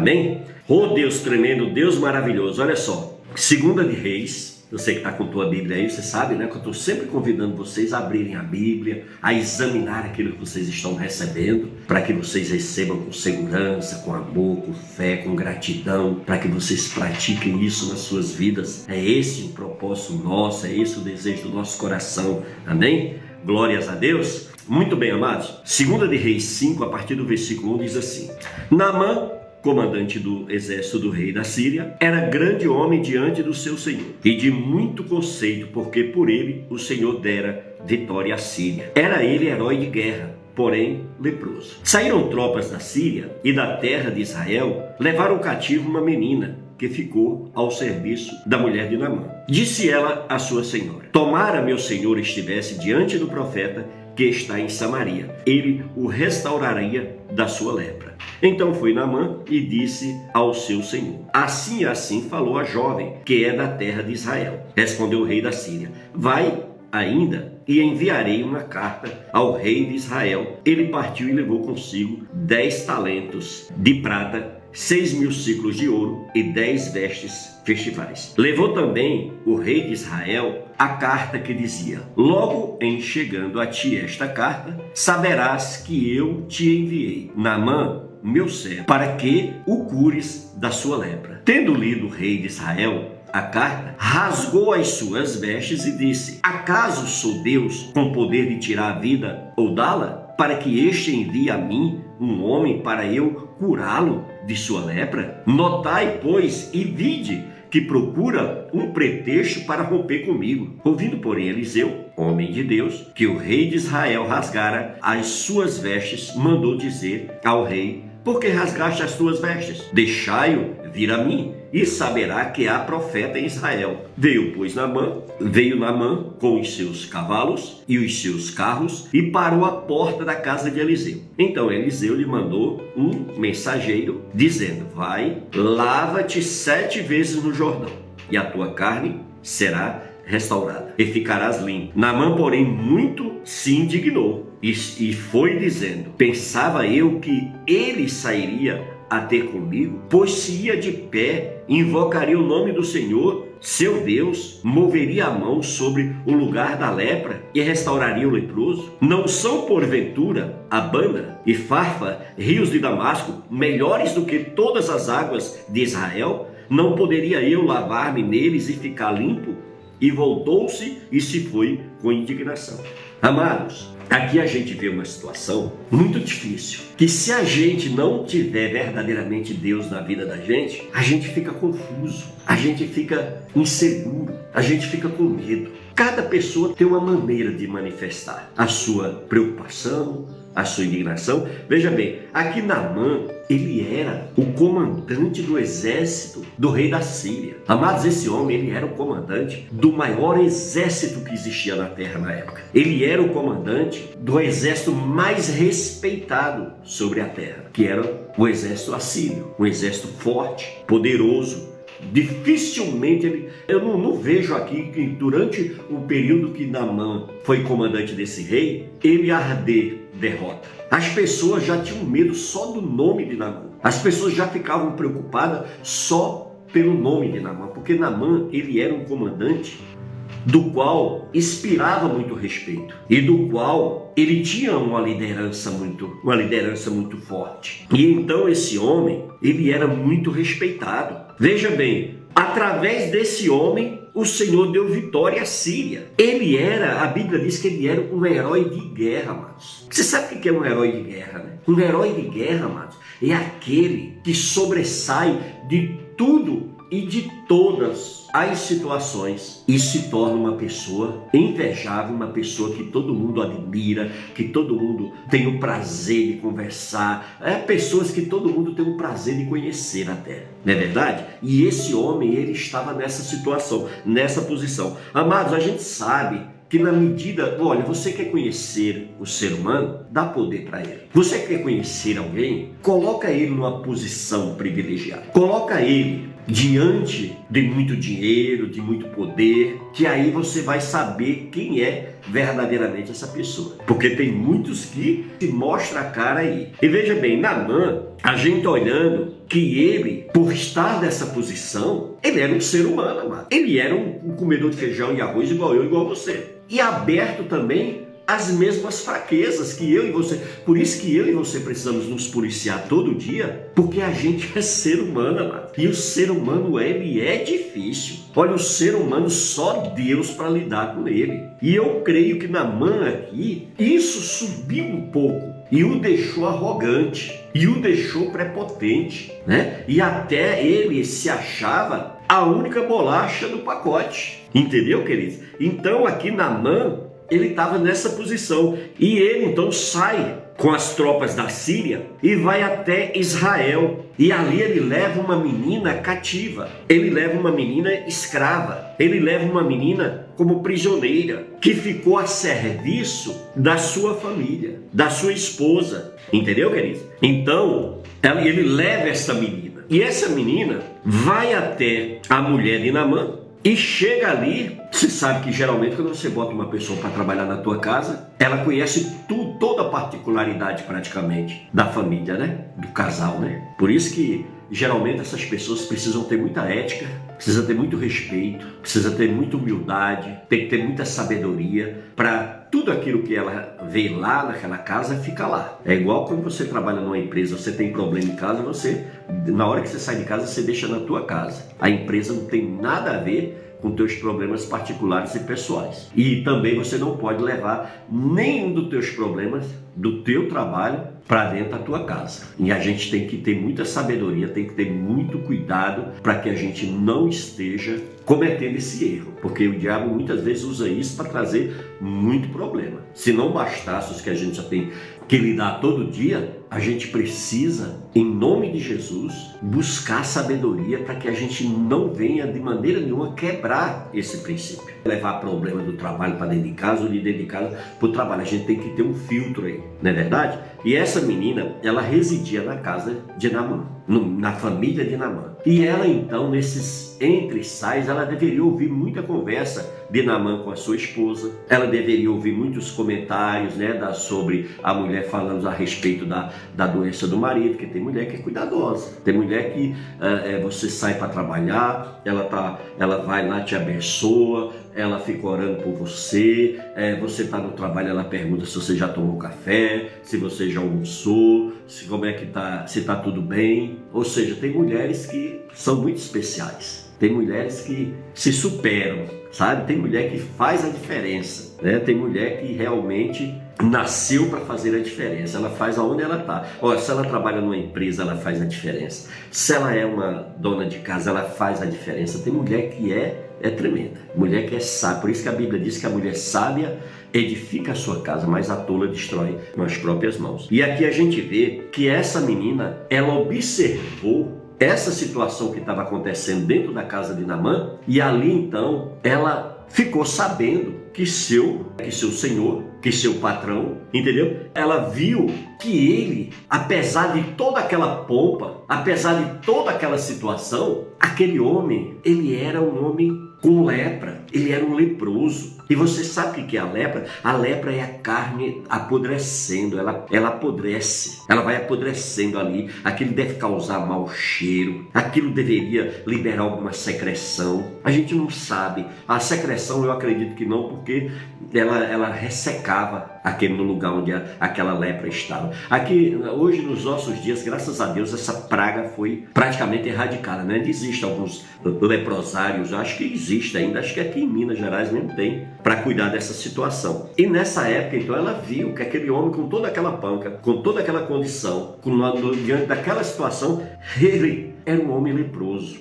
Amém? Oh Deus tremendo, Deus maravilhoso. Olha só, 2 de Reis. Você que está com a tua Bíblia aí, você sabe, né, que eu estou sempre convidando vocês a abrirem a Bíblia, a examinar aquilo que vocês estão recebendo, para que vocês recebam com segurança, com amor, com fé, com gratidão, para que vocês pratiquem isso nas suas vidas. É esse o propósito nosso, é esse o desejo do nosso coração. Amém? Glórias a Deus. Muito bem, amados. 2 de Reis 5, a partir do versículo 1, diz assim: Naamã, comandante do exército do rei da Síria, era grande homem diante do seu senhor, e de muito conceito, porque por ele o Senhor dera vitória à Síria. Era ele herói de guerra, porém leproso. Saíram tropas da Síria e da terra de Israel, levaram cativo uma menina, que ficou ao serviço da mulher de Naamã. Disse ela à sua senhora: Tomara meu senhor estivesse diante do profeta que está em Samaria, ele o restauraria da sua lepra. Então foi Naamã e disse ao seu senhor: Assim e assim falou a jovem, que é da terra de Israel. Respondeu o rei da Síria: Vai ainda e enviarei uma carta ao rei de Israel. Ele partiu e levou consigo 10 talentos de prata, 6.000 ciclos de ouro e 10 vestes festivais. Levou também o rei de Israel a carta que dizia: Logo em chegando a ti esta carta, saberás que eu te enviei Naamã, meu servo, para que o cures da sua lepra. Tendo lido o rei de Israel a carta, rasgou as suas vestes e disse: Acaso sou Deus com poder de tirar a vida ou dá-la? Para que este envie a mim um homem para eu curá-lo de sua lepra? Notai, pois, e vide que procura um pretexto para romper comigo. Ouvindo, porém, Eliseu, homem de Deus, que o rei de Israel rasgara as suas vestes, mandou dizer ao rei: Por que rasgaste as tuas vestes? Deixai-o vir a mim, e saberá que há profeta em Israel. Veio Naamã com os seus cavalos e os seus carros, e parou à porta da casa de Eliseu. Então Eliseu lhe mandou um mensageiro, dizendo: Vai, lava-te 7 vezes no Jordão, e a tua carne será restaurada, e ficarás limpo. Naamã, porém, muito se indignou, e foi dizendo: Pensava eu que ele sairia a ter comigo? Pois se ia de pé, invocaria o nome do Senhor, seu Deus, moveria a mão sobre o lugar da lepra e restauraria o leproso? Não são, porventura, Abana e Farfa, rios de Damasco, melhores do que todas as águas de Israel? Não poderia eu lavar-me neles e ficar limpo? E voltou-se e se foi com indignação. Amados, aqui a gente vê uma situação muito difícil, que se a gente não tiver verdadeiramente Deus na vida da gente, a gente fica confuso, a gente fica inseguro, a gente fica com medo. Cada pessoa tem uma maneira de manifestar a sua preocupação, a sua indignação. Veja bem, aqui Naamã, ele era o comandante do exército do rei da Síria. Amados, esse homem, ele era o comandante do maior exército que existia na terra na época. Ele era o comandante do exército mais respeitado sobre a terra, que era o exército assírio, um exército forte, poderoso. Dificilmente eu não vejo aqui que durante o período que Naamã foi comandante desse rei, ele arder derrota. As pessoas já tinham medo só do nome de Naamã. As pessoas já ficavam preocupadas só pelo nome de Naamã, porque Naamã, ele era um comandante do qual inspirava muito respeito e do qual ele tinha uma liderança muito forte. E então esse homem, ele era muito respeitado. Veja bem, através desse homem, o Senhor deu vitória à Síria. A Bíblia diz que ele era um herói de guerra, amados. Você sabe o que é um herói de guerra, né? Um herói de guerra, amados, é aquele que sobressai de tudo e de todas as situações e se torna uma pessoa invejável, uma pessoa que todo mundo admira, que todo mundo tem o prazer de conversar, pessoas que todo mundo tem o prazer de conhecer na terra, não é verdade? E esse homem, ele estava nessa situação, nessa posição. Amados, a gente sabe que na medida, olha, você quer conhecer o ser humano, dá poder para ele. Você quer conhecer alguém, coloca ele numa posição privilegiada, coloca ele diante de muito dinheiro, de muito poder, que aí você vai saber quem é verdadeiramente essa pessoa, porque tem muitos que se mostram a cara aí. E veja bem, Naamã, a gente olhando que ele, por estar nessa posição, ele era um ser humano, amado. Ele era um comedor de feijão e arroz igual eu, igual você. E aberto também às mesmas fraquezas que eu e você. Por isso que eu e você precisamos nos policiar todo dia, porque a gente é ser humano, amado. E o ser humano, ele é difícil. Olha, o ser humano, só Deus para lidar com ele. E eu creio que Naamã aqui, isso subiu um pouco e o deixou arrogante, e o deixou prepotente, né? E até ele se achava a única bolacha do pacote. Entendeu, queridos? Então aqui Naamã, ele estava nessa posição. E ele então sai com as tropas da Síria e vai até Israel. E ali ele leva uma menina cativa. Ele leva uma menina escrava. Ele leva uma menina como prisioneira, que ficou a serviço da sua família, da sua esposa. Entendeu, queridos? Então, ele leva essa menina. E essa menina vai até a mulher de Naamã. E chega ali, você sabe que geralmente quando você bota uma pessoa para trabalhar na tua casa, ela conhece toda a particularidade praticamente da família, né? Do casal, né? Por isso que geralmente essas pessoas precisam ter muita ética, precisa ter muito respeito, precisa ter muita humildade, tem que ter muita sabedoria para tudo aquilo que ela vê lá naquela casa fica lá. É igual quando você trabalha numa empresa, você tem problema em casa, na hora que você sai de casa, você deixa na tua casa. A empresa não tem nada a ver com teus problemas particulares e pessoais. E também você não pode levar nenhum dos teus problemas do teu trabalho para dentro da tua casa. E a gente tem que ter muita sabedoria, tem que ter muito cuidado para que a gente não esteja cometendo esse erro, porque o diabo muitas vezes usa isso para trazer muito problema. Se não bastasse os que a gente já tem que lidar todo dia, a gente precisa, em nome de Jesus, buscar sabedoria para que a gente não venha de maneira nenhuma quebrar esse princípio. Levar problema do trabalho para dentro de casa ou de dentro de casa para o trabalho. A gente tem que ter um filtro aí, não é verdade? E essa menina, ela residia na casa de Naamã, na família de Naamã. E ela então, nesses entre sais, ela deveria ouvir muita conversa de Naamã com a sua esposa. Ela deveria ouvir muitos comentários, né, sobre a mulher falando a respeito da doença do marido, porque tem mulher que é cuidadosa. Tem mulher que você sai para trabalhar, ela vai lá, te abençoa, ela fica orando por você, você está no trabalho, ela pergunta se você já tomou café, se você já almoçou, como é que tá, se está tudo bem. Ou seja, tem mulheres que são muito especiais. Tem mulheres que se superam, sabe? Tem mulher que faz a diferença, né? Tem mulher que realmente nasceu para fazer a diferença. Ela faz aonde ela está. Olha, se ela trabalha numa empresa, ela faz a diferença. Se ela é uma dona de casa, ela faz a diferença. Tem mulher que é tremenda. Mulher que é sábia. Por isso que a Bíblia diz que a mulher sábia edifica a sua casa, mas a tola destrói com as próprias mãos. E aqui a gente vê que essa menina, ela observou essa situação que estava acontecendo dentro da casa de Naamã, e ali então ela ficou sabendo que seu senhor, que seu patrão, entendeu? Ela viu que ele, apesar de toda aquela pompa, apesar de toda aquela situação, aquele homem, ele era um homem com lepra, ele era um leproso. E você sabe o que é a lepra? A lepra é a carne apodrecendo, ela apodrece, ela vai apodrecendo ali, aquilo deve causar mau cheiro, aquilo deveria liberar alguma secreção. A gente não sabe, a secreção eu acredito que não, porque ela ressecava aquele no lugar onde aquela lepra estava. Aqui, hoje nos nossos dias, graças a Deus, essa praga foi praticamente erradicada, né? Existem alguns leprosários, acho que existe ainda, acho que aqui em Minas Gerais mesmo tem, para cuidar dessa situação. E nessa época, então, ela viu que aquele homem, com toda aquela panca, com toda aquela condição, diante daquela situação, ele era um homem leproso.